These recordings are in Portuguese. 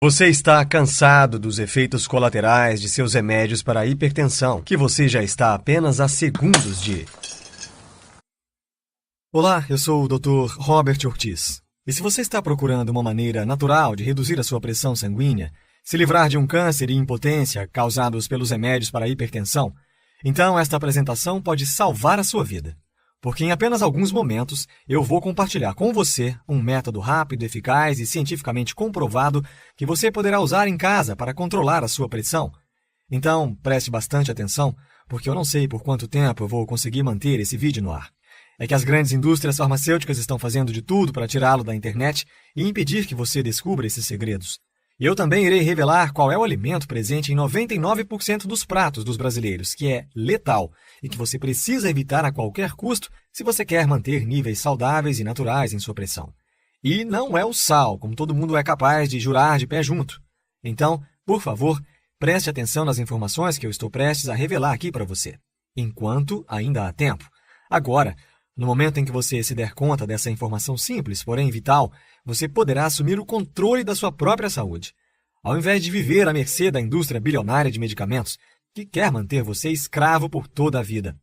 Você está cansado dos efeitos colaterais de seus remédios para a hipertensão, que você já está apenas a segundos de... Olá, eu sou o Dr. Robert Ortiz. E se você está procurando uma maneira natural de reduzir a sua pressão sanguínea, se livrar de um câncer e impotência causados pelos remédios para a hipertensão, então esta apresentação pode salvar a sua vida. Porque em apenas alguns momentos eu vou compartilhar com você um método rápido, eficaz e cientificamente comprovado que você poderá usar em casa para controlar a sua pressão. Então, preste bastante atenção, porque eu não sei por quanto tempo eu vou conseguir manter esse vídeo no ar. É que as grandes indústrias farmacêuticas estão fazendo de tudo para tirá-lo da internet e impedir que você descubra esses segredos. E eu também irei revelar qual é o alimento presente em 99% dos pratos dos brasileiros, que é letal e que você precisa evitar a qualquer custo se você quer manter níveis saudáveis e naturais em sua pressão. E não é o sal, como todo mundo é capaz de jurar de pé junto. Então, por favor, preste atenção nas informações que eu estou prestes a revelar aqui para você, enquanto ainda há tempo. Agora, no momento em que você se der conta dessa informação simples, porém vital, você poderá assumir o controle da sua própria saúde. Ao invés de viver à mercê da indústria bilionária de medicamentos, que quer manter você escravo por toda a vida.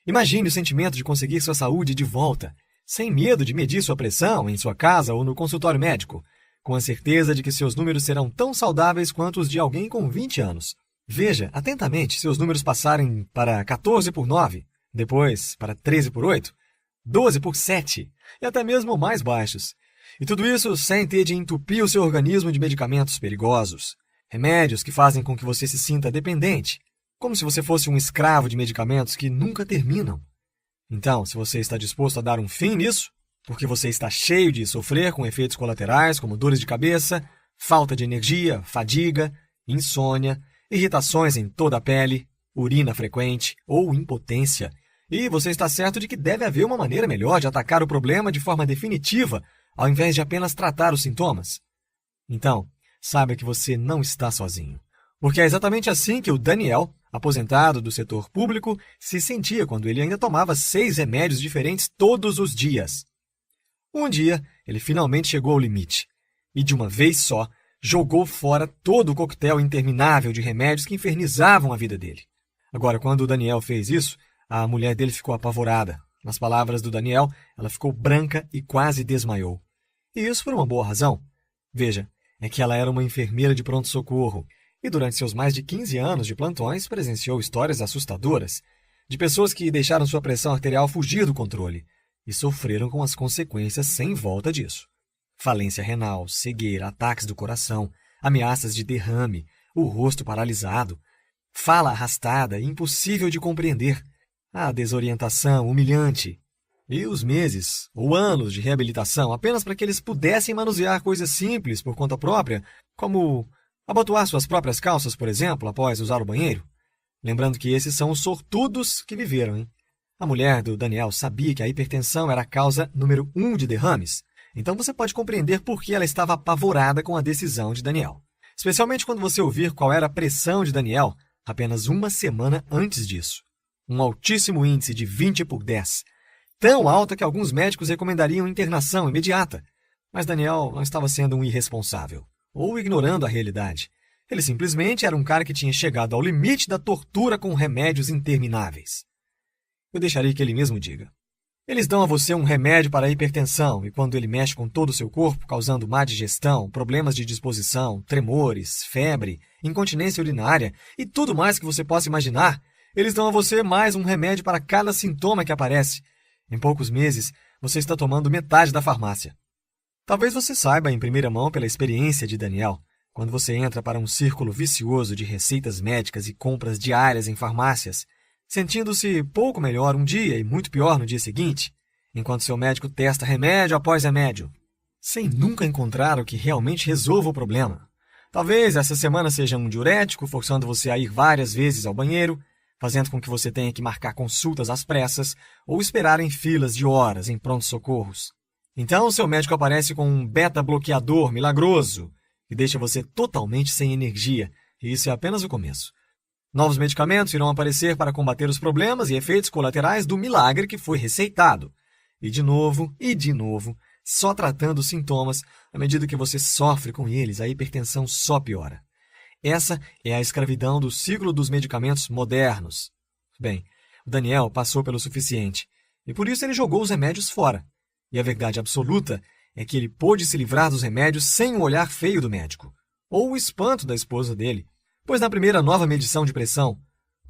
Imagine o sentimento de conseguir sua saúde de volta, sem medo de medir sua pressão em sua casa ou no consultório médico, com a certeza de que seus números serão tão saudáveis quanto os de alguém com 20 anos. Veja atentamente seus números passarem para 14 por 9, depois para 13 por 8, 12 por 7 e até mesmo mais baixos. E tudo isso sem ter de entupir o seu organismo de medicamentos perigosos, remédios que fazem com que você se sinta dependente, como se você fosse um escravo de medicamentos que nunca terminam. Então, se você está disposto a dar um fim nisso, porque você está cheio de sofrer com efeitos colaterais como dores de cabeça, falta de energia, fadiga, insônia, irritações em toda a pele, urina frequente ou impotência, e você está certo de que deve haver uma maneira melhor de atacar o problema de forma definitiva, ao invés de apenas tratar os sintomas. Então, saiba que você não está sozinho. Porque é exatamente assim que o Daniel, aposentado do setor público, se sentia quando ele ainda tomava 6 remédios diferentes todos os dias. Um dia, ele finalmente chegou ao limite. E de uma vez só, jogou fora todo o coquetel interminável de remédios que infernizavam a vida dele. Agora, quando o Daniel fez isso, a mulher dele ficou apavorada. Nas palavras do Daniel, ela ficou branca e quase desmaiou. E isso por uma boa razão. Veja, é que ela era uma enfermeira de pronto-socorro e durante seus mais de 15 anos de plantões presenciou histórias assustadoras de pessoas que deixaram sua pressão arterial fugir do controle e sofreram com as consequências sem volta disso. Falência renal, cegueira, ataques do coração, ameaças de derrame, o rosto paralisado, fala arrastada e impossível de compreender, a desorientação humilhante e os meses ou anos de reabilitação apenas para que eles pudessem manusear coisas simples por conta própria, como abotoar suas próprias calças, por exemplo, após usar o banheiro. Lembrando que esses são os sortudos que viveram, hein? A mulher do Daniel sabia que a hipertensão era a causa número 1 de derrames, então você pode compreender por que ela estava apavorada com a decisão de Daniel. Especialmente quando você ouvir qual era a pressão de Daniel apenas uma semana antes disso. Um altíssimo índice de 20 por 10, tão alta que alguns médicos recomendariam internação imediata. Mas Daniel não estava sendo um irresponsável, ou ignorando a realidade. Ele simplesmente era um cara que tinha chegado ao limite da tortura com remédios intermináveis. Eu deixarei que ele mesmo diga. Eles dão a você um remédio para a hipertensão, e quando ele mexe com todo o seu corpo, causando má digestão, problemas de disposição, tremores, febre, incontinência urinária e tudo mais que você possa imaginar, eles dão a você mais um remédio para cada sintoma que aparece. Em poucos meses, você está tomando metade da farmácia. Talvez você saiba em primeira mão pela experiência de Daniel, quando você entra para um círculo vicioso de receitas médicas e compras diárias em farmácias, sentindo-se pouco melhor um dia e muito pior no dia seguinte, enquanto seu médico testa remédio após remédio, sem nunca encontrar o que realmente resolva o problema. Talvez essa semana seja um diurético, forçando você a ir várias vezes ao banheiro, fazendo com que você tenha que marcar consultas às pressas ou esperar em filas de horas em pronto-socorros. Então, seu médico aparece com um beta-bloqueador milagroso que deixa você totalmente sem energia, e isso é apenas o começo. Novos medicamentos irão aparecer para combater os problemas e efeitos colaterais do milagre que foi receitado. E de novo, só tratando os sintomas. À medida que você sofre com eles, a hipertensão só piora. Essa é a escravidão do ciclo dos medicamentos modernos. Bem, o Daniel passou pelo suficiente, e por isso ele jogou os remédios fora. E a verdade absoluta é que ele pôde se livrar dos remédios sem o olhar feio do médico, ou o espanto da esposa dele, pois na primeira nova medição de pressão,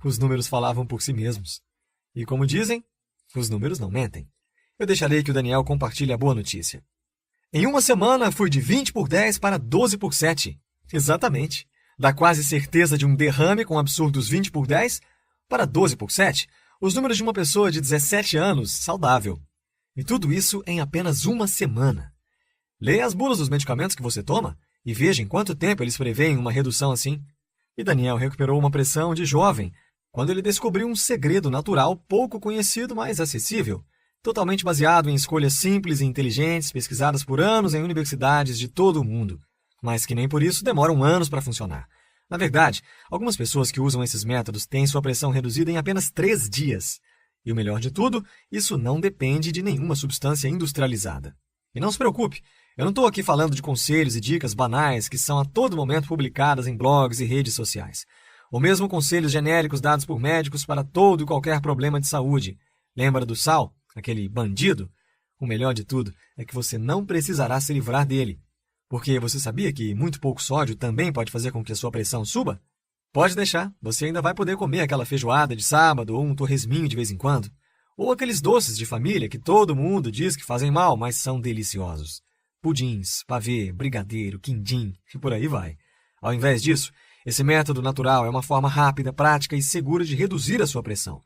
os números falavam por si mesmos. E como dizem, os números não mentem. Eu deixarei que o Daniel compartilhe a boa notícia. Em uma semana, fui de 20/10 para 12/7. Exatamente. Da quase certeza de um derrame com absurdos 20/10 para 12/7. Os números de uma pessoa de 17 anos, saudável. E tudo isso em apenas uma semana. Leia as bulas dos medicamentos que você toma e veja em quanto tempo eles preveem uma redução assim. E Daniel recuperou uma pressão de jovem quando ele descobriu um segredo natural pouco conhecido, mas acessível, totalmente baseado em escolhas simples e inteligentes pesquisadas por anos em universidades de todo o mundo, mas que nem por isso demoram anos para funcionar. Na verdade, algumas pessoas que usam esses métodos têm sua pressão reduzida em apenas 3 dias. E o melhor de tudo, isso não depende de nenhuma substância industrializada. E não se preocupe, eu não estou aqui falando de conselhos e dicas banais que são a todo momento publicadas em blogs e redes sociais. Ou mesmo conselhos genéricos dados por médicos para todo e qualquer problema de saúde. Lembra do sal? Aquele bandido? O melhor de tudo é que você não precisará se livrar dele. Porque você sabia que muito pouco sódio também pode fazer com que a sua pressão suba? Pode deixar, você ainda vai poder comer aquela feijoada de sábado ou um torresminho de vez em quando. Ou aqueles doces de família que todo mundo diz que fazem mal, mas são deliciosos. Pudins, pavê, brigadeiro, quindim e por aí vai. Ao invés disso, esse método natural é uma forma rápida, prática e segura de reduzir a sua pressão,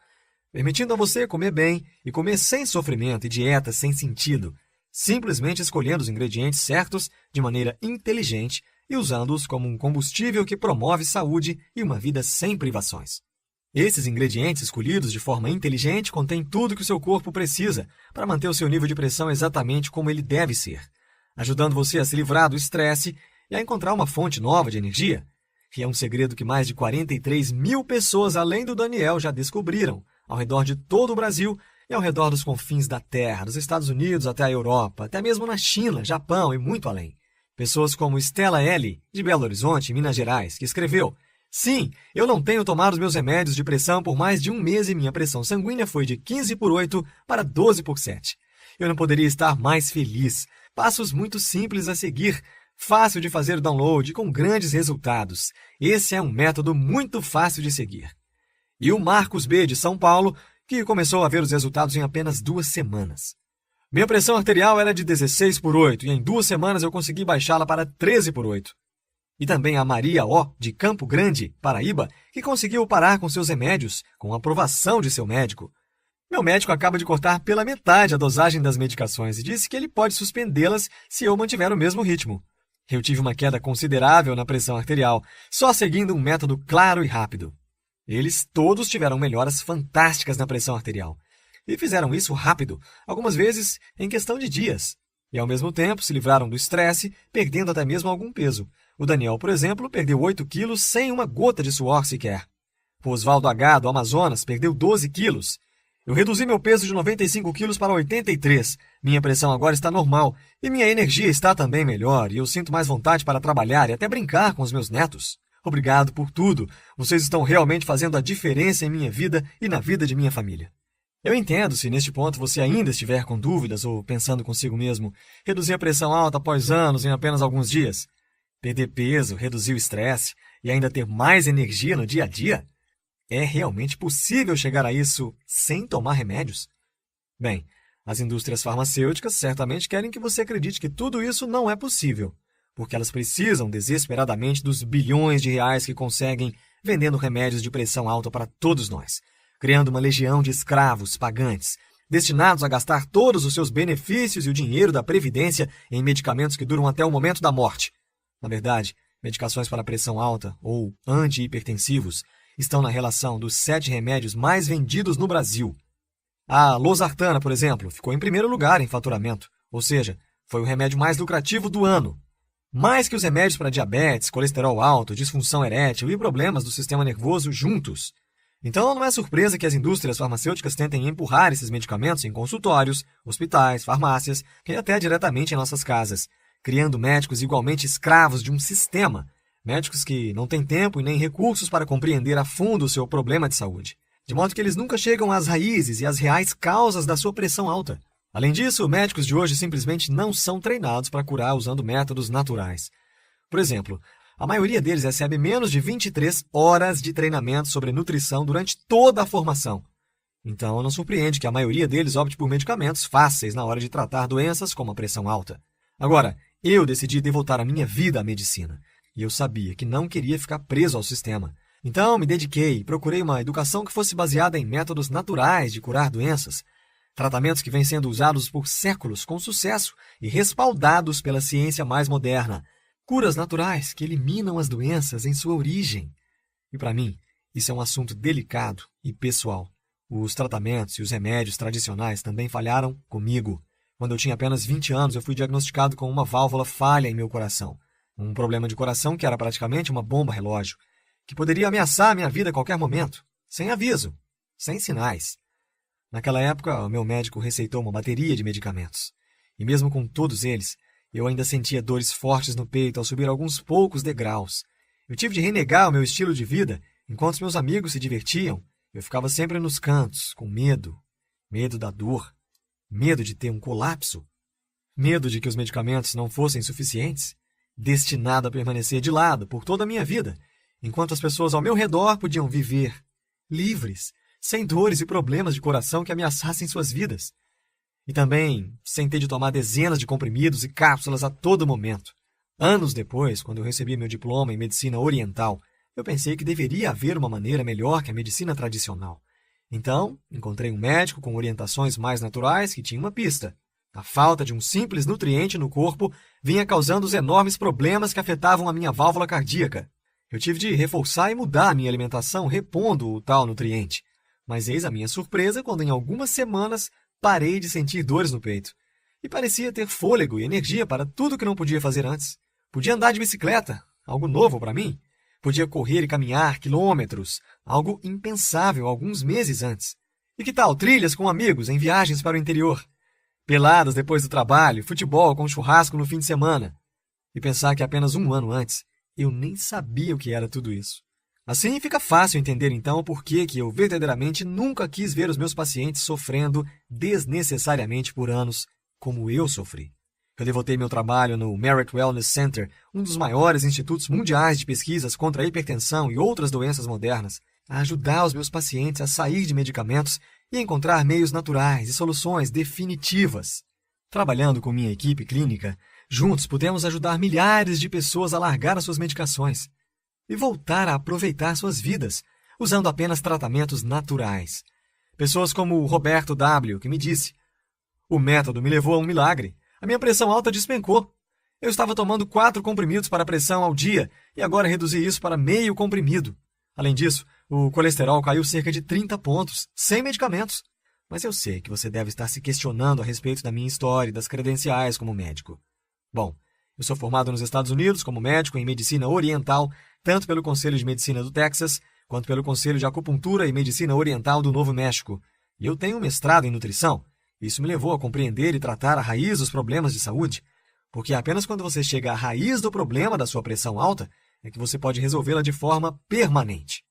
permitindo a você comer bem e comer sem sofrimento e dietas sem sentido, simplesmente escolhendo os ingredientes certos de maneira inteligente e usando-os como um combustível que promove saúde e uma vida sem privações. Esses ingredientes escolhidos de forma inteligente contêm tudo que o seu corpo precisa para manter o seu nível de pressão exatamente como ele deve ser, ajudando você a se livrar do estresse e a encontrar uma fonte nova de energia. E é um segredo que mais de 43 mil pessoas, além do Daniel, já descobriram, ao redor de todo o Brasil e ao redor dos confins da Terra, dos Estados Unidos até a Europa, até mesmo na China, Japão e muito além. Pessoas como Stella L., de Belo Horizonte, Minas Gerais, que escreveu: "Sim, eu não tenho tomado os meus remédios de pressão por mais de um mês e minha pressão sanguínea foi de 15/8 para 12/7. Eu não poderia estar mais feliz. Passos muito simples a seguir, fácil de fazer download com grandes resultados. Esse é um método muito fácil de seguir." E o Marcos B., de São Paulo, que começou a ver os resultados em apenas 2 semanas. "Minha pressão arterial era de 16/8 e em 2 semanas eu consegui baixá-la para 13/8. E também a Maria O., de Campo Grande, Paraíba, que conseguiu parar com seus remédios com a aprovação de seu médico. "Meu médico acaba de cortar pela metade a dosagem das medicações e disse que ele pode suspendê-las se eu mantiver o mesmo ritmo. Eu tive uma queda considerável na pressão arterial, só seguindo um método claro e rápido. Eles todos tiveram melhoras fantásticas na pressão arterial. E fizeram isso rápido, algumas vezes em questão de dias. E ao mesmo tempo se livraram do estresse, perdendo até mesmo algum peso. O Daniel, por exemplo, perdeu 8 quilos sem uma gota de suor sequer. O Oswaldo H., do Amazonas, perdeu 12 quilos. Eu reduzi meu peso de 95 quilos para 83. Minha pressão agora está normal e minha energia está também melhor e eu sinto mais vontade para trabalhar e até brincar com os meus netos. Obrigado por tudo. Vocês estão realmente fazendo a diferença em minha vida e na vida de minha família." Eu entendo se neste ponto você ainda estiver com dúvidas ou pensando consigo mesmo: reduzir a pressão alta após anos em apenas alguns dias? Perder peso, reduzir o estresse e ainda ter mais energia no dia a dia? É realmente possível chegar a isso sem tomar remédios? Bem, as indústrias farmacêuticas certamente querem que você acredite que tudo isso não é possível, porque elas precisam desesperadamente dos bilhões de reais que conseguem vendendo remédios de pressão alta para todos nós, criando uma legião de escravos pagantes, destinados a gastar todos os seus benefícios e o dinheiro da Previdência em medicamentos que duram até o momento da morte. Na verdade, medicações para pressão alta, ou antihipertensivos, estão na relação dos 7 remédios mais vendidos no Brasil. A losartana, por exemplo, ficou em primeiro lugar em faturamento, ou seja, foi o remédio mais lucrativo do ano. Mais que os remédios para diabetes, colesterol alto, disfunção erétil e problemas do sistema nervoso juntos. Então, não é surpresa que as indústrias farmacêuticas tentem empurrar esses medicamentos em consultórios, hospitais, farmácias e até diretamente em nossas casas, criando médicos igualmente escravos de um sistema, médicos que não têm tempo e nem recursos para compreender a fundo o seu problema de saúde, de modo que eles nunca chegam às raízes e às reais causas da sua pressão alta. Além disso, médicos de hoje simplesmente não são treinados para curar usando métodos naturais. Por exemplo, a maioria deles recebe menos de 23 horas de treinamento sobre nutrição durante toda a formação. Então, não surpreende que a maioria deles opte por medicamentos fáceis na hora de tratar doenças como a pressão alta. Agora, eu decidi devotar a minha vida à medicina, e eu sabia que não queria ficar preso ao sistema. Então, me dediquei e procurei uma educação que fosse baseada em métodos naturais de curar doenças, tratamentos que vêm sendo usados por séculos com sucesso e respaldados pela ciência mais moderna, curas naturais que eliminam as doenças em sua origem. E para mim, isso é um assunto delicado e pessoal. Os tratamentos e os remédios tradicionais também falharam comigo. Quando eu tinha apenas 20 anos, eu fui diagnosticado com uma válvula falha em meu coração. Um problema de coração que era praticamente uma bomba relógio, que poderia ameaçar a minha vida a qualquer momento, sem aviso, sem sinais. Naquela época, o meu médico receitou uma bateria de medicamentos. E mesmo com todos eles, eu ainda sentia dores fortes no peito ao subir alguns poucos degraus. Eu tive de renegar o meu estilo de vida, enquanto meus amigos se divertiam. Eu ficava sempre nos cantos, com medo. Medo da dor. Medo de ter um colapso. Medo de que os medicamentos não fossem suficientes. Destinado a permanecer de lado por toda a minha vida, enquanto as pessoas ao meu redor podiam viver livres, sem dores e problemas de coração que ameaçassem suas vidas. E também sem ter de tomar dezenas de comprimidos e cápsulas a todo momento. Anos depois, quando eu recebi meu diploma em medicina oriental, eu pensei que deveria haver uma maneira melhor que a medicina tradicional. Então, encontrei um médico com orientações mais naturais que tinha uma pista. A falta de um simples nutriente no corpo vinha causando os enormes problemas que afetavam a minha válvula cardíaca. Eu tive de reforçar e mudar a minha alimentação repondo o tal nutriente. Mas eis a minha surpresa quando em algumas semanas parei de sentir dores no peito. E parecia ter fôlego e energia para tudo que não podia fazer antes. Podia andar de bicicleta, algo novo para mim. Podia correr e caminhar quilômetros, algo impensável alguns meses antes. E que tal trilhas com amigos em viagens para o interior? Peladas depois do trabalho, futebol com churrasco no fim de semana. E pensar que apenas um ano antes, eu nem sabia o que era tudo isso. Assim fica fácil entender então o porquê que eu verdadeiramente nunca quis ver os meus pacientes sofrendo desnecessariamente por anos, como eu sofri. Eu devotei meu trabalho no Merit Wellness Center, um dos maiores institutos mundiais de pesquisas contra a hipertensão e outras doenças modernas, a ajudar os meus pacientes a sair de medicamentos e encontrar meios naturais e soluções definitivas. Trabalhando com minha equipe clínica, juntos pudemos ajudar milhares de pessoas a largar as suas medicações e voltar a aproveitar suas vidas, usando apenas tratamentos naturais. Pessoas como o Roberto W., que me disse: "O método me levou a um milagre. A minha pressão alta despencou. Eu estava tomando 4 comprimidos para a pressão ao dia e agora reduzi isso para meio comprimido. Além disso, o colesterol caiu cerca de 30 pontos, sem medicamentos." Mas eu sei que você deve estar se questionando a respeito da minha história e das credenciais como médico. Bom, eu sou formado nos Estados Unidos como médico em medicina oriental, tanto pelo Conselho de Medicina do Texas, quanto pelo Conselho de Acupuntura e Medicina Oriental do Novo México. E eu tenho um mestrado em nutrição. Isso me levou a compreender e tratar a raiz dos problemas de saúde, porque apenas quando você chega à raiz do problema da sua pressão alta é que você pode resolvê-la de forma permanente.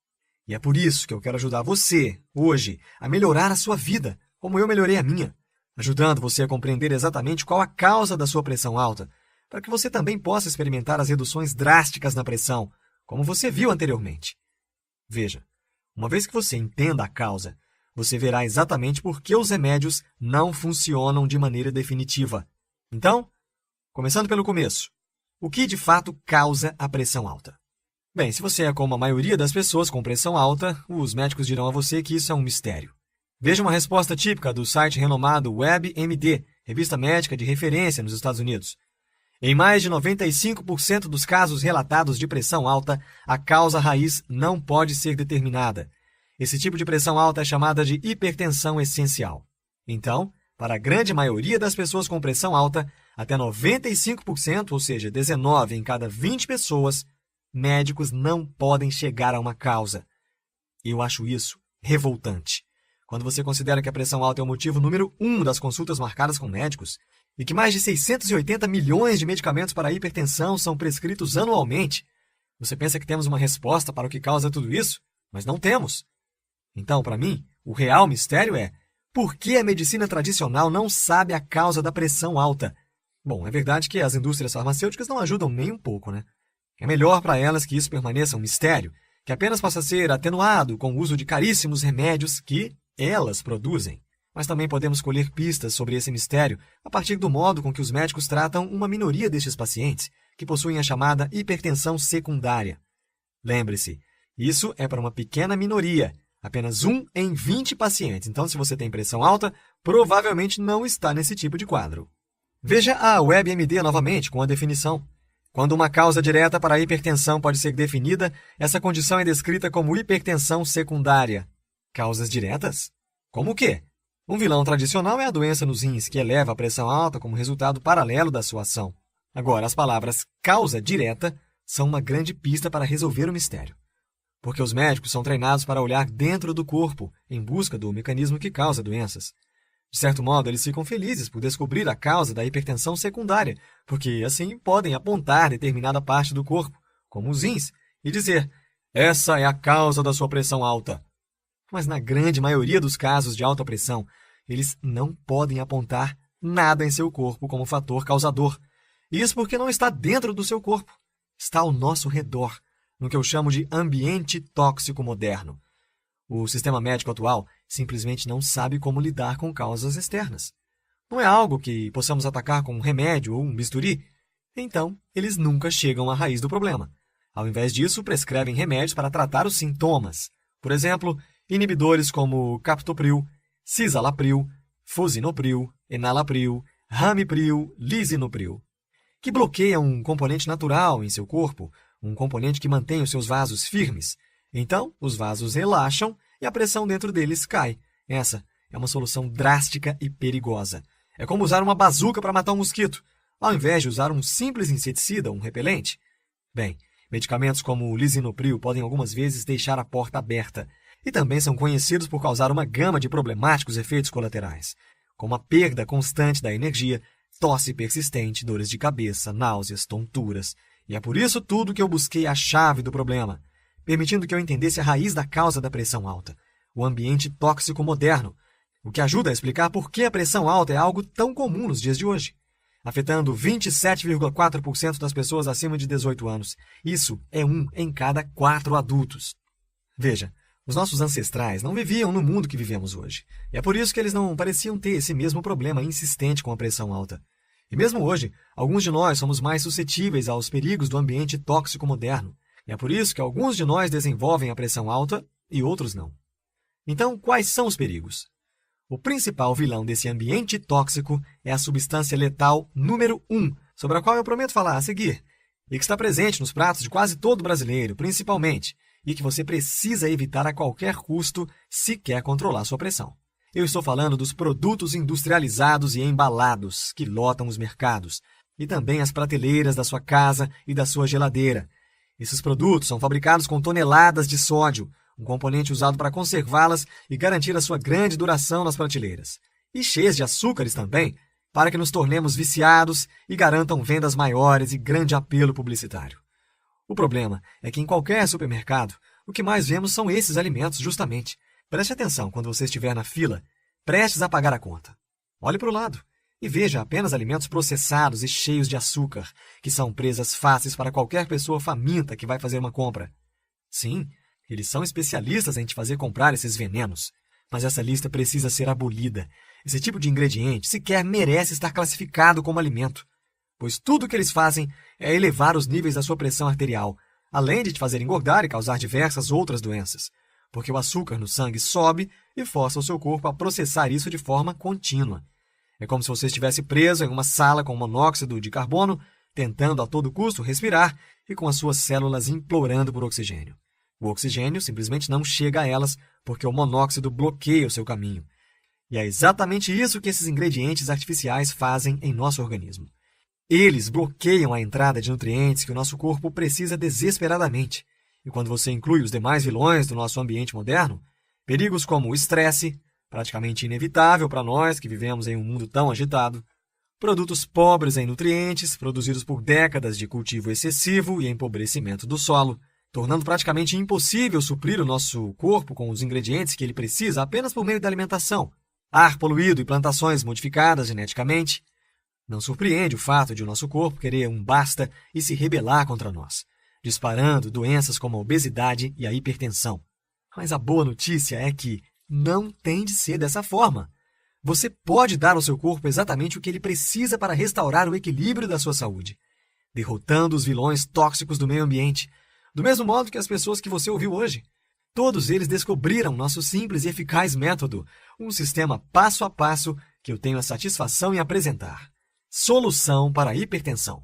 E é por isso que eu quero ajudar você, hoje, a melhorar a sua vida, como eu melhorei a minha, ajudando você a compreender exatamente qual a causa da sua pressão alta, para que você também possa experimentar as reduções drásticas na pressão, como você viu anteriormente. Veja, uma vez que você entenda a causa, você verá exatamente por que os remédios não funcionam de maneira definitiva. Então, começando pelo começo, o que de fato causa a pressão alta? Bem, se você é como a maioria das pessoas com pressão alta, os médicos dirão a você que isso é um mistério. Veja uma resposta típica do site renomado WebMD, revista médica de referência nos Estados Unidos. Em mais de 95% dos casos relatados de pressão alta, a causa raiz não pode ser determinada. Esse tipo de pressão alta é chamada de hipertensão essencial. Então, para a grande maioria das pessoas com pressão alta, até 95%, ou seja, 19 em cada 20 pessoas, médicos não podem chegar a uma causa. Eu acho isso revoltante. Quando você considera que a pressão alta é o motivo número 1 das consultas marcadas com médicos e que mais de 680 milhões de medicamentos para a hipertensão são prescritos anualmente, você pensa que temos uma resposta para o que causa tudo isso? Mas não temos. Então, para mim, o real mistério é: por que a medicina tradicional não sabe a causa da pressão alta? Bom, é verdade que as indústrias farmacêuticas não ajudam nem um pouco, né? É melhor para elas que isso permaneça um mistério, que apenas possa ser atenuado com o uso de caríssimos remédios que elas produzem. Mas também podemos colher pistas sobre esse mistério a partir do modo com que os médicos tratam uma minoria destes pacientes, que possuem a chamada hipertensão secundária. Lembre-se, isso é para uma pequena minoria, apenas 1 em 20 pacientes. Então, se você tem pressão alta, provavelmente não está nesse tipo de quadro. Veja a WebMD novamente com a definição. Quando uma causa direta para a hipertensão pode ser definida, essa condição é descrita como hipertensão secundária. Causas diretas? Como o quê? Um vilão tradicional é a doença nos rins, que eleva a pressão alta como resultado paralelo da sua ação. Agora, as palavras causa direta são uma grande pista para resolver o mistério. Porque os médicos são treinados para olhar dentro do corpo, em busca do mecanismo que causa doenças. De certo modo, eles ficam felizes por descobrir a causa da hipertensão secundária, porque assim podem apontar determinada parte do corpo, como os rins, e dizer: essa é a causa da sua pressão alta. Mas na grande maioria dos casos de alta pressão, eles não podem apontar nada em seu corpo como fator causador. Isso porque não está dentro do seu corpo, está ao nosso redor, no que eu chamo de ambiente tóxico moderno. O sistema médico atual simplesmente não sabe como lidar com causas externas. Não é algo que possamos atacar com um remédio ou um bisturi. Então, eles nunca chegam à raiz do problema. Ao invés disso, prescrevem remédios para tratar os sintomas. Por exemplo, inibidores como captopril, cisalapryl, fosinopril, enalapril, ramipril, lisinopril, que bloqueiam um componente natural em seu corpo, um componente que mantém os seus vasos firmes. Então, os vasos relaxam e a pressão dentro deles cai. Essa é uma solução drástica e perigosa. É como usar uma bazuca para matar um mosquito, ao invés de usar um simples inseticida, um repelente. Bem, medicamentos como o lisinopril podem algumas vezes deixar a porta aberta e também são conhecidos por causar uma gama de problemáticos efeitos colaterais, como a perda constante da energia, tosse persistente, dores de cabeça, náuseas, tonturas. E é por isso tudo que eu busquei a chave do problema, permitindo que eu entendesse a raiz da causa da pressão alta, o ambiente tóxico moderno, o que ajuda a explicar por que a pressão alta é algo tão comum nos dias de hoje, afetando 27,4% das pessoas acima de 18 anos. Isso é 1 em cada 4 adultos. Veja, os nossos ancestrais não viviam no mundo que vivemos hoje, e é por isso que eles não pareciam ter esse mesmo problema insistente com a pressão alta. E mesmo hoje, alguns de nós somos mais suscetíveis aos perigos do ambiente tóxico moderno. E é por isso que alguns de nós desenvolvem a pressão alta e outros não. Então, quais são os perigos? O principal vilão desse ambiente tóxico é a substância letal número 1, sobre a qual eu prometo falar a seguir, e que está presente nos pratos de quase todo brasileiro, principalmente, e que você precisa evitar a qualquer custo se quer controlar sua pressão. Eu estou falando dos produtos industrializados e embalados que lotam os mercados, e também as prateleiras da sua casa e da sua geladeira. Esses produtos são fabricados com toneladas de sódio, um componente usado para conservá-las e garantir a sua grande duração nas prateleiras. E cheias de açúcares também, para que nos tornemos viciados e garantam vendas maiores e grande apelo publicitário. O problema é que em qualquer supermercado, o que mais vemos são esses alimentos justamente. Preste atenção quando você estiver na fila, prestes a pagar a conta. Olhe para o lado e veja apenas alimentos processados e cheios de açúcar, que são presas fáceis para qualquer pessoa faminta que vai fazer uma compra. Sim, eles são especialistas em te fazer comprar esses venenos, mas essa lista precisa ser abolida. Esse tipo de ingrediente sequer merece estar classificado como alimento, pois tudo o que eles fazem é elevar os níveis da sua pressão arterial, além de te fazer engordar e causar diversas outras doenças, porque o açúcar no sangue sobe e força o seu corpo a processar isso de forma contínua. É como se você estivesse preso em uma sala com monóxido de carbono, tentando a todo custo respirar e com as suas células implorando por oxigênio. O oxigênio simplesmente não chega a elas porque o monóxido bloqueia o seu caminho. E é exatamente isso que esses ingredientes artificiais fazem em nosso organismo. Eles bloqueiam a entrada de nutrientes que o nosso corpo precisa desesperadamente. E quando você inclui os demais vilões do nosso ambiente moderno, Perigos como o estresse, praticamente inevitável para nós que vivemos em um mundo tão agitado, produtos pobres em nutrientes, produzidos por décadas de cultivo excessivo e empobrecimento do solo, tornando praticamente impossível suprir o nosso corpo com os ingredientes que ele precisa apenas por meio da alimentação, ar poluído e plantações modificadas geneticamente. Não surpreende o fato de o nosso corpo querer um basta e se rebelar contra nós, disparando doenças como a obesidade e a hipertensão. Mas a boa notícia é que não tem de ser dessa forma. Você pode dar ao seu corpo exatamente o que ele precisa para restaurar o equilíbrio da sua saúde, derrotando os vilões tóxicos do meio ambiente, do mesmo modo que as pessoas que você ouviu hoje. Todos eles descobriram nosso simples e eficaz método, um sistema passo a passo que eu tenho a satisfação em apresentar. Solução para a hipertensão.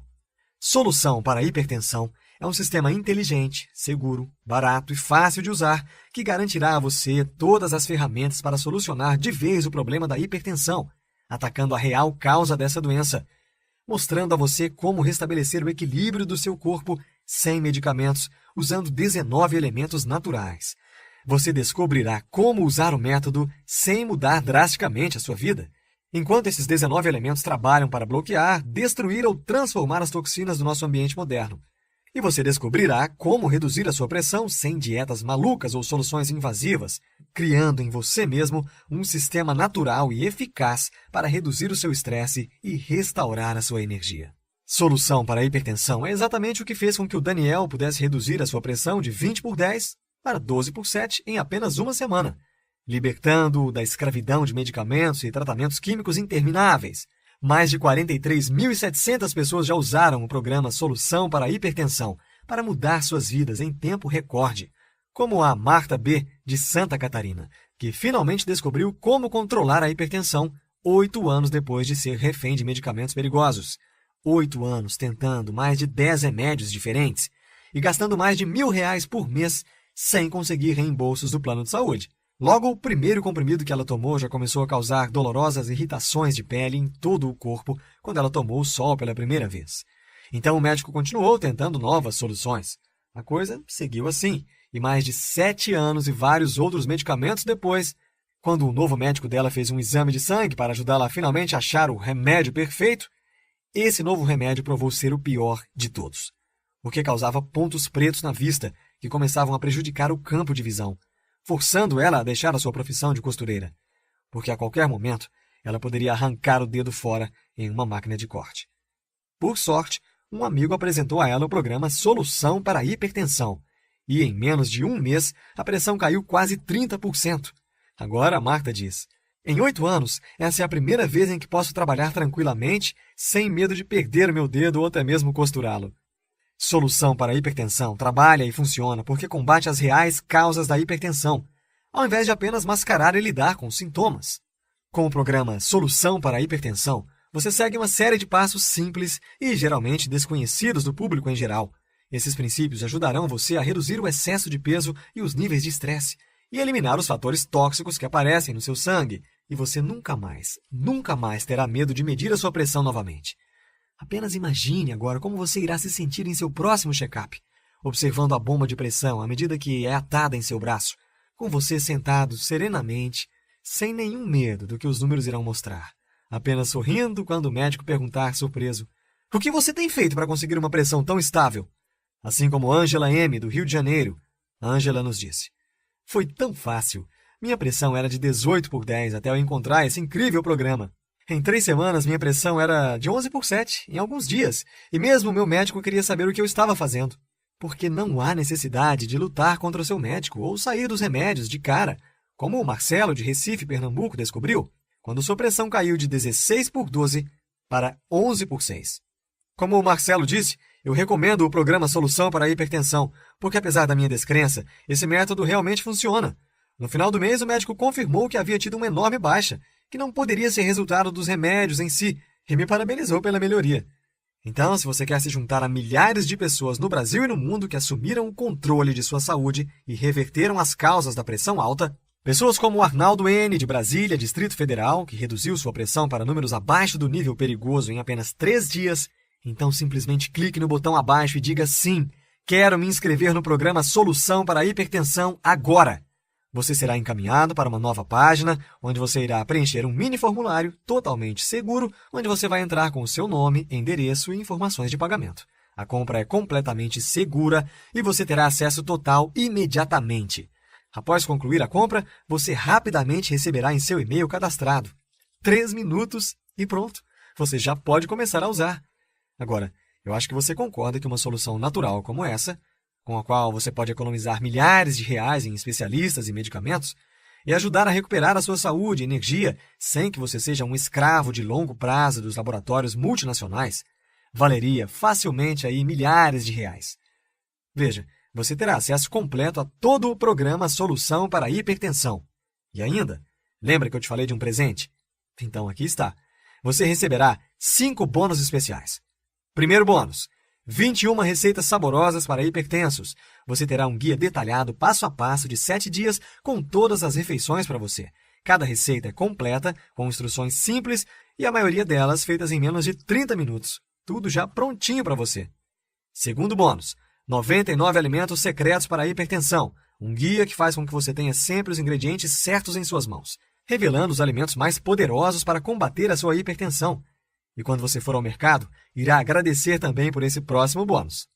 Solução para a hipertensão é um sistema inteligente, seguro, barato e fácil de usar que garantirá a você todas as ferramentas para solucionar de vez o problema da hipertensão, atacando a real causa dessa doença, mostrando a você como restabelecer o equilíbrio do seu corpo sem medicamentos, usando 19 elementos naturais. Você descobrirá como usar o método sem mudar drasticamente a sua vida, enquanto esses 19 elementos trabalham para bloquear, destruir ou transformar as toxinas do nosso ambiente moderno. E você descobrirá como reduzir a sua pressão sem dietas malucas ou soluções invasivas, criando em você mesmo um sistema natural e eficaz para reduzir o seu estresse e restaurar a sua energia. Solução para a hipertensão é exatamente o que fez com que o Daniel pudesse reduzir a sua pressão de 20/10 para 12/7 em apenas uma semana, libertando-o da escravidão de medicamentos e tratamentos químicos intermináveis. Mais de 43.700 pessoas já usaram o programa Solução para a Hipertensão para mudar suas vidas em tempo recorde, como a Marta B., de Santa Catarina, que finalmente descobriu como controlar a hipertensão 8 anos depois de ser refém de medicamentos perigosos. 8 anos tentando mais de 10 remédios diferentes e gastando mais de R$ 1.000 por mês sem conseguir reembolsos do plano de saúde. Logo, o primeiro comprimido que ela tomou já começou a causar dolorosas irritações de pele em todo o corpo quando ela tomou o sol pela primeira vez. Então o médico continuou tentando novas soluções. A coisa seguiu assim, e mais de 7 anos e vários outros medicamentos depois, quando o novo médico dela fez um exame de sangue para ajudá-la a finalmente achar o remédio perfeito, esse novo remédio provou ser o pior de todos, porque causava pontos pretos na vista que começavam a prejudicar o campo de visão, forçando ela a deixar a sua profissão de costureira, porque a qualquer momento ela poderia arrancar o dedo fora em uma máquina de corte. Por sorte, um amigo apresentou a ela o programa Solução para a Hipertensão, e em menos de um mês a pressão caiu quase 30%. Agora a Marta diz: em 8 anos, essa é a primeira vez em que posso trabalhar tranquilamente, sem medo de perder o meu dedo ou até mesmo costurá-lo. Solução para a hipertensão trabalha e funciona porque combate as reais causas da hipertensão, ao invés de apenas mascarar e lidar com os sintomas. Com o programa Solução para a Hipertensão, você segue uma série de passos simples e geralmente desconhecidos do público em geral. Esses princípios ajudarão você a reduzir o excesso de peso e os níveis de estresse, e eliminar os fatores tóxicos que aparecem no seu sangue, e você nunca mais terá medo de medir a sua pressão novamente. Apenas imagine agora como você irá se sentir em seu próximo check-up, observando a bomba de pressão à medida que é atada em seu braço, com você sentado serenamente, sem nenhum medo do que os números irão mostrar, apenas sorrindo quando o médico perguntar surpreso: "O que você tem feito para conseguir uma pressão tão estável?" Assim como Ângela M., do Rio de Janeiro, Ângela nos disse: "Foi tão fácil. Minha pressão era de 18/10 até eu encontrar esse incrível programa. Em 3 semanas, minha pressão era de 11/7 em alguns dias, e mesmo o meu médico queria saber o que eu estava fazendo. Porque não há necessidade de lutar contra o seu médico ou sair dos remédios de cara, como o Marcelo, de Recife, Pernambuco, descobriu, quando sua pressão caiu de 16/12 para 11/6. Como o Marcelo disse, eu recomendo o programa Solução para a Hipertensão, porque apesar da minha descrença, esse método realmente funciona. No final do mês, o médico confirmou que havia tido uma enorme baixa, que não poderia ser resultado dos remédios em si, e me parabenizou pela melhoria. Então, se você quer se juntar a milhares de pessoas no Brasil e no mundo que assumiram o controle de sua saúde e reverteram as causas da pressão alta, pessoas como o Arnaldo N., de Brasília, Distrito Federal, que reduziu sua pressão para números abaixo do nível perigoso em apenas 3 dias, então simplesmente clique no botão abaixo e diga sim, quero me inscrever no programa Solução para a Hipertensão agora. Você será encaminhado para uma nova página, onde você irá preencher um mini formulário totalmente seguro, onde você vai entrar com o seu nome, endereço e informações de pagamento. A compra é completamente segura e você terá acesso total imediatamente. Após concluir a compra, você rapidamente receberá em seu e-mail cadastrado. 3 minutos e pronto, você já pode começar a usar. Agora, eu acho que você concorda que uma solução natural como essa, com a qual você pode economizar milhares de reais em especialistas e medicamentos, e ajudar a recuperar a sua saúde e energia sem que você seja um escravo de longo prazo dos laboratórios multinacionais, valeria facilmente aí milhares de reais. Veja, você terá acesso completo a todo o programa Solução para a Hipertensão. E ainda, lembra que eu te falei de um presente? Então aqui está. Você receberá 5 bônus especiais. Primeiro bônus: 21 receitas saborosas para hipertensos. Você terá um guia detalhado passo a passo de 7 dias com todas as refeições para você. Cada receita é completa, com instruções simples e a maioria delas feitas em menos de 30 minutos. Tudo já prontinho para você. Segundo bônus: 99 alimentos secretos para a hipertensão. Um guia que faz com que você tenha sempre os ingredientes certos em suas mãos, revelando os alimentos mais poderosos para combater a sua hipertensão. E quando você for ao mercado, irá agradecer também por esse próximo bônus.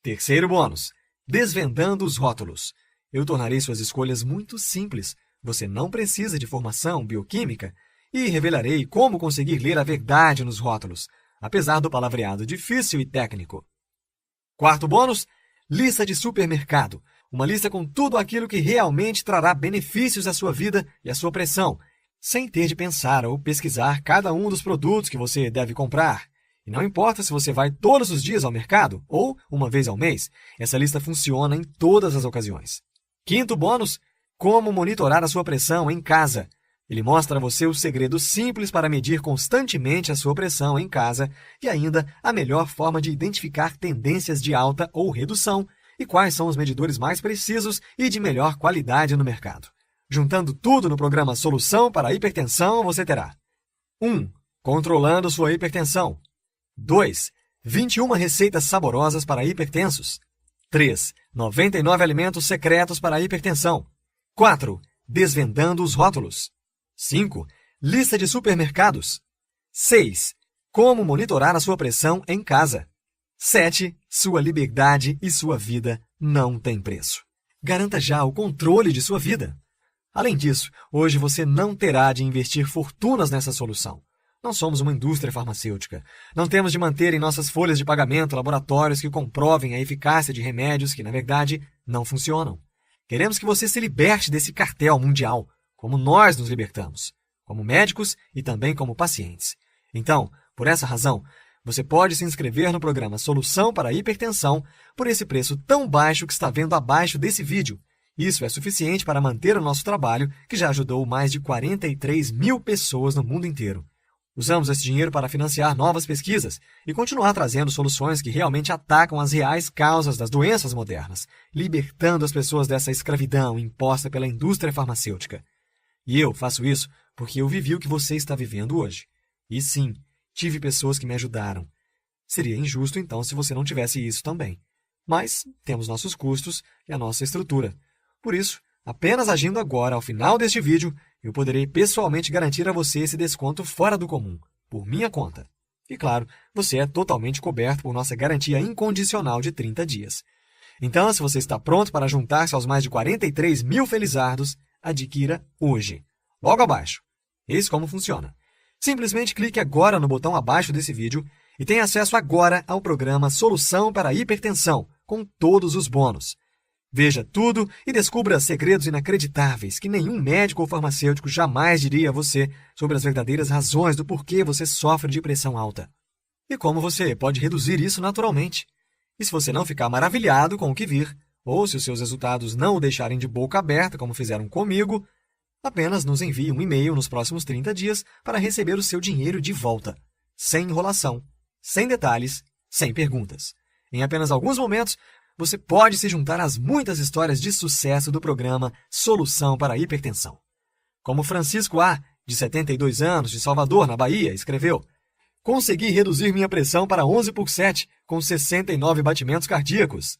Terceiro bônus: desvendando os rótulos. Eu tornarei suas escolhas muito simples. Você não precisa de formação bioquímica e revelarei como conseguir ler a verdade nos rótulos, apesar do palavreado difícil e técnico. Quarto bônus: lista de supermercado. Uma lista com tudo aquilo que realmente trará benefícios à sua vida e à sua pressão, sem ter de pensar ou pesquisar cada um dos produtos que você deve comprar. E não importa se você vai todos os dias ao mercado ou uma vez ao mês, essa lista funciona em todas as ocasiões. Quinto bônus: como monitorar a sua pressão em casa. Ele mostra a você o segredo simples para medir constantemente a sua pressão em casa e ainda a melhor forma de identificar tendências de alta ou redução e quais são os medidores mais precisos e de melhor qualidade no mercado. Juntando tudo no programa Solução para a Hipertensão, você terá 1. Controlando sua hipertensão. 2. 21 receitas saborosas para hipertensos. 3. 99 alimentos secretos para a hipertensão. 4. Desvendando os rótulos. 5. Lista de supermercados. 6. Como monitorar a sua pressão em casa. 7. Sua liberdade e sua vida não têm preço. Garanta já o controle de sua vida. Além disso, hoje você não terá de investir fortunas nessa solução. Não somos uma indústria farmacêutica. Não temos de manter em nossas folhas de pagamento laboratórios que comprovem a eficácia de remédios que, na verdade, não funcionam. Queremos que você se liberte desse cartel mundial, como nós nos libertamos, como médicos e também como pacientes. Então, por essa razão, você pode se inscrever no programa Solução para a Hipertensão por esse preço tão baixo que está vendo abaixo desse vídeo. Isso é suficiente para manter o nosso trabalho, que já ajudou mais de 43 mil pessoas no mundo inteiro. Usamos esse dinheiro para financiar novas pesquisas e continuar trazendo soluções que realmente atacam as reais causas das doenças modernas, libertando as pessoas dessa escravidão imposta pela indústria farmacêutica. E eu faço isso porque eu vivi o que você está vivendo hoje. E sim, tive pessoas que me ajudaram. Seria injusto, então, se você não tivesse isso também. Mas temos nossos custos e a nossa estrutura. Por isso, apenas agindo agora, ao final deste vídeo, eu poderei pessoalmente garantir a você esse desconto fora do comum, por minha conta. E claro, você é totalmente coberto por nossa garantia incondicional de 30 dias. Então, se você está pronto para juntar-se aos mais de 43 mil felizardos, adquira hoje. Logo abaixo. Eis como funciona. Simplesmente clique agora no botão abaixo desse vídeo e tenha acesso agora ao programa Solução para a Hipertensão, com todos os bônus. Veja tudo e descubra segredos inacreditáveis que nenhum médico ou farmacêutico jamais diria a você sobre as verdadeiras razões do porquê você sofre de pressão alta. E como você pode reduzir isso naturalmente. E se você não ficar maravilhado com o que vir, ou se os seus resultados não o deixarem de boca aberta, como fizeram comigo, apenas nos envie um e-mail nos próximos 30 dias para receber o seu dinheiro de volta. Sem enrolação, sem detalhes, sem perguntas. Em apenas alguns momentos, você pode se juntar às muitas histórias de sucesso do programa Solução para a Hipertensão. Como Francisco A., de 72 anos, de Salvador, na Bahia, escreveu: consegui reduzir minha pressão para 11 por 7, com 69 batimentos cardíacos.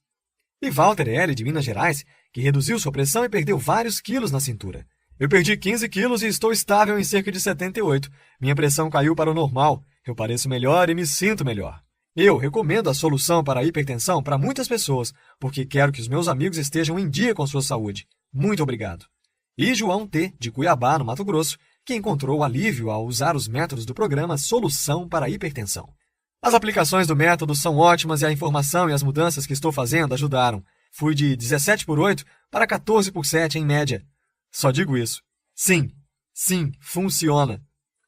E Walter L., de Minas Gerais, que reduziu sua pressão e perdeu vários quilos na cintura. Eu perdi 15 quilos e estou estável em cerca de 78. Minha pressão caiu para o normal. Eu pareço melhor e me sinto melhor. Eu recomendo a solução para a hipertensão para muitas pessoas, porque quero que os meus amigos estejam em dia com sua saúde. Muito obrigado. E João T., de Cuiabá, no Mato Grosso, que encontrou alívio ao usar os métodos do programa Solução para a Hipertensão. As aplicações do método são ótimas e a informação e as mudanças que estou fazendo ajudaram. Fui de 17/8 para 14/7 em média. Só digo isso. Sim, funciona.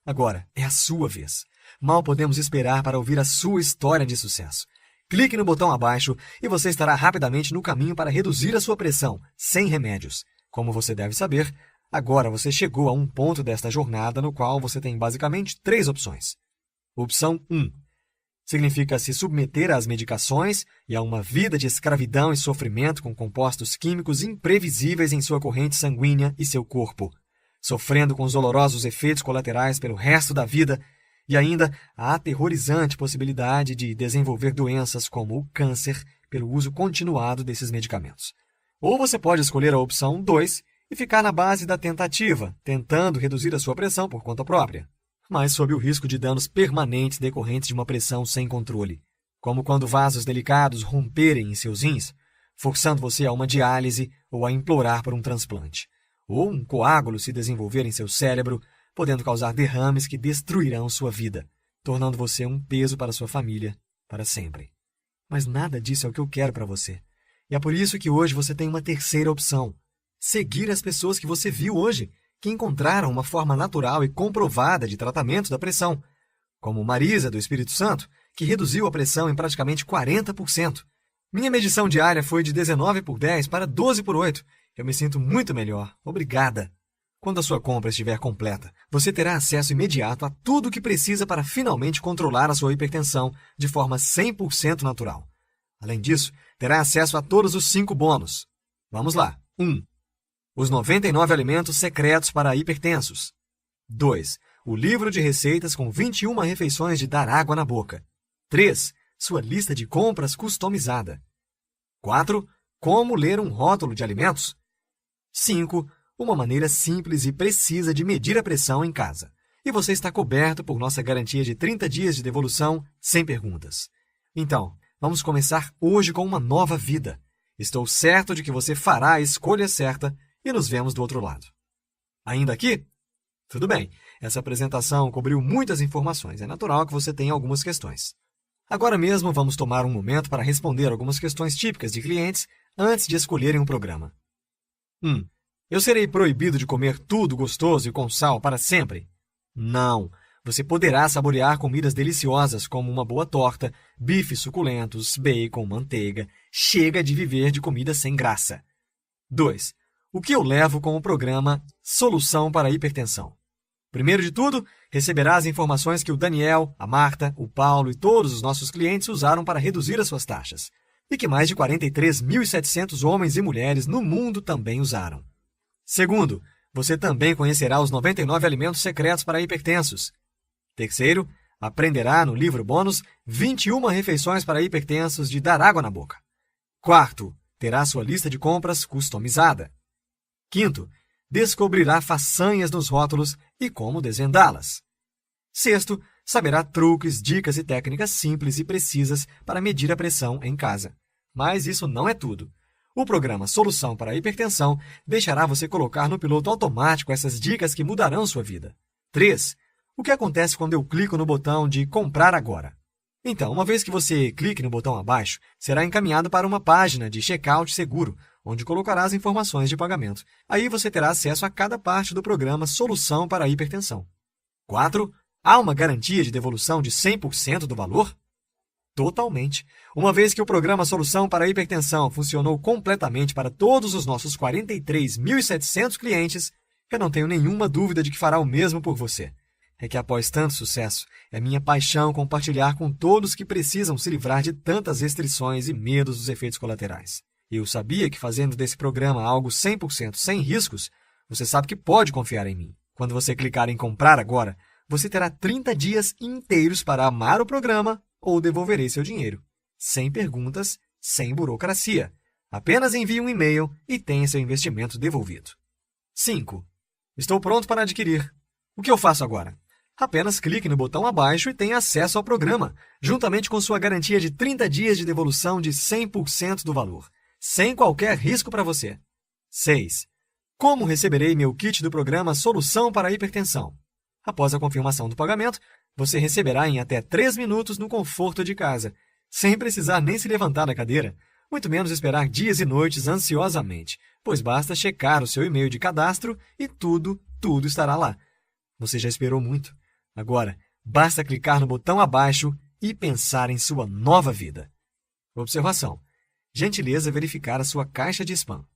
Agora, é a sua vez. Mal podemos esperar para ouvir a sua história de sucesso. Clique no botão abaixo e você estará rapidamente no caminho para reduzir a sua pressão, sem remédios. Como você deve saber, agora você chegou a um ponto desta jornada no qual você tem basicamente 3 opções. Opção 1. Significa se submeter às medicações e a uma vida de escravidão e sofrimento com compostos químicos imprevisíveis em sua corrente sanguínea e seu corpo, sofrendo com os dolorosos efeitos colaterais pelo resto da vida e ainda a aterrorizante possibilidade de desenvolver doenças como o câncer pelo uso continuado desses medicamentos. Ou você pode escolher a opção 2 e ficar na base da tentativa, tentando reduzir a sua pressão por conta própria, mas sob o risco de danos permanentes decorrentes de uma pressão sem controle, como quando vasos delicados romperem em seus rins, forçando você a uma diálise ou a implorar por um transplante, ou um coágulo se desenvolver em seu cérebro, podendo causar derrames que destruirão sua vida, tornando você um peso para sua família para sempre. Mas nada disso é o que eu quero para você. E é por isso que hoje você tem uma terceira opção. Seguir as pessoas que você viu hoje, que encontraram uma forma natural e comprovada de tratamento da pressão, como Marisa, do Espírito Santo, que reduziu a pressão em praticamente 40%. Minha medição diária foi de 19/10 para 12/8. Eu me sinto muito melhor. Obrigada. Quando a sua compra estiver completa, você terá acesso imediato a tudo o que precisa para finalmente controlar a sua hipertensão de forma 100% natural. Além disso, terá acesso a todos os 5 bônus. Vamos lá. 1. Os 99 alimentos secretos para hipertensos. 2. O livro de receitas com 21 refeições de dar água na boca. 3. Sua lista de compras customizada. 4. Como ler um rótulo de alimentos. 5. Uma maneira simples e precisa de medir a pressão em casa. E você está coberto por nossa garantia de 30 dias de devolução sem perguntas. Então, vamos começar hoje com uma nova vida. Estou certo de que você fará a escolha certa e nos vemos do outro lado. Ainda aqui? Tudo bem, essa apresentação cobriu muitas informações. É natural que você tenha algumas questões. Agora mesmo vamos tomar um momento para responder algumas questões típicas de clientes antes de escolherem um programa. 1. Eu serei proibido de comer tudo gostoso e com sal para sempre? Não. Você poderá saborear comidas deliciosas como uma boa torta, bifes suculentos, bacon, manteiga. Chega de viver de comida sem graça. 2. O que eu levo com o programa Solução para a Hipertensão? Primeiro de tudo, receberá as informações que o Daniel, a Marta, o Paulo e todos os nossos clientes usaram para reduzir as suas taxas, e que mais de 43.700 homens e mulheres no mundo também usaram. Segundo, você também conhecerá os 99 alimentos secretos para hipertensos. Terceiro, aprenderá no livro bônus 21 refeições para hipertensos de dar água na boca. Quarto, terá sua lista de compras customizada. Quinto, descobrirá façanhas nos rótulos e como desvendá-las. Sexto, saberá truques, dicas e técnicas simples e precisas para medir a pressão em casa. Mas isso não é tudo. O programa Solução para a Hipertensão deixará você colocar no piloto automático essas dicas que mudarão sua vida. 3. O que acontece quando eu clico no botão de Comprar Agora? Então, uma vez que você clique no botão abaixo, será encaminhado para uma página de checkout seguro, onde colocará as informações de pagamento. Aí você terá acesso a cada parte do programa Solução para a Hipertensão. 4. Há uma garantia de devolução de 100% do valor? Totalmente. Uma vez que o programa Solução para a Hipertensão funcionou completamente para todos os nossos 43.700 clientes, eu não tenho nenhuma dúvida de que fará o mesmo por você. É que após tanto sucesso, é minha paixão compartilhar com todos que precisam se livrar de tantas restrições e medos dos efeitos colaterais. Eu sabia que fazendo desse programa algo 100% sem riscos, você sabe que pode confiar em mim. Quando você clicar em Comprar Agora, você terá 30 dias inteiros para amar o programa ou devolverei seu dinheiro. Sem perguntas, sem burocracia. Apenas envie um e-mail e tenha seu investimento devolvido. 5. Estou pronto para adquirir. O que eu faço agora? Apenas clique no botão abaixo e tenha acesso ao programa, juntamente com sua garantia de 30 dias de devolução de 100% do valor, sem qualquer risco para você. 6. Como receberei meu kit do programa Solução para a Hipertensão? Após a confirmação do pagamento, você receberá em até 3 minutos no conforto de casa, sem precisar nem se levantar da cadeira, muito menos esperar dias e noites ansiosamente, pois basta checar o seu e-mail de cadastro e tudo estará lá. Você já esperou muito. Agora, basta clicar no botão abaixo e pensar em sua nova vida. Observação: gentileza verificar a sua caixa de spam.